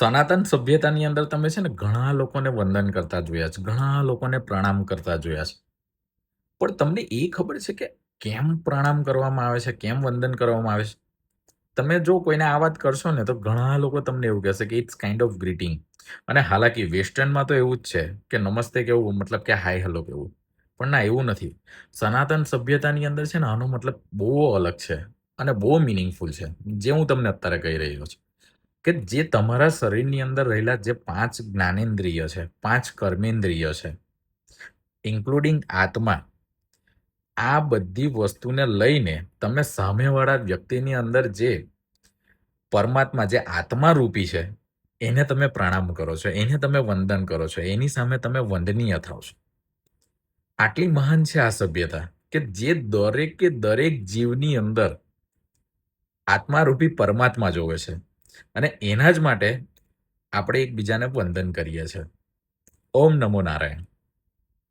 સનાતન સભ્યતાની અંદર તમે છે ને ઘણા લોકોને વંદન કરતા જોયા છે, ઘણા લોકોને પ્રણામ કરતા જોયા છે. પણ તમને એ ખબર છે કે કેમ પ્રણામ કરવામાં આવે છે? કેમ વંદન કરવામાં આવે છે? તમે જો કોઈને આ વાત કરશો ને તો ઘણા લોકો તમને એવું કહેશે કે ઇટ્સ કાઇન્ડ ઓફ ગ્રીટિંગ. અને હાલાકી વેસ્ટર્નમાં તો એવું જ છે કે નમસ્તે કેવું મતલબ કે હાય હેલો કેવું. પણ ના એવું નથી. સનાતન સભ્યતાની અંદર છે ને આનો મતલબ બહુ અલગ છે અને બહુ મીનિંગફુલ છે. જે હું તમને અત્યારે કહી રહ્યો છું. કે જે તમારા શરીરની અંદર રહેલા જે 5 જ્ઞાનેન્દ્રિય છે, 5 કર્મેન્દ્રિય છે, ઇન્ક્લુડિંગ આત્મા, આ બધી વસ્તુને લઈને તમે સામેવાળા વ્યક્તિની અંદર જે પરમાત્મા, જે આત્મા રૂપી છે, એને તમે પ્રણામ કરો છો, એને તમે વંદન કરો છો, એની સામે તમે વંદનીય થાઓ છો. આટલી મહાન છે આ સભ્યતા કે જે દરેકે દરેક જીવની અંદર આત્મારૂપી પરમાત્મા જોવે છે અને એના જ માટે આપણે એકબીજાને વંદન કરીએ છીએ. ઓમ નમો નારાયણ.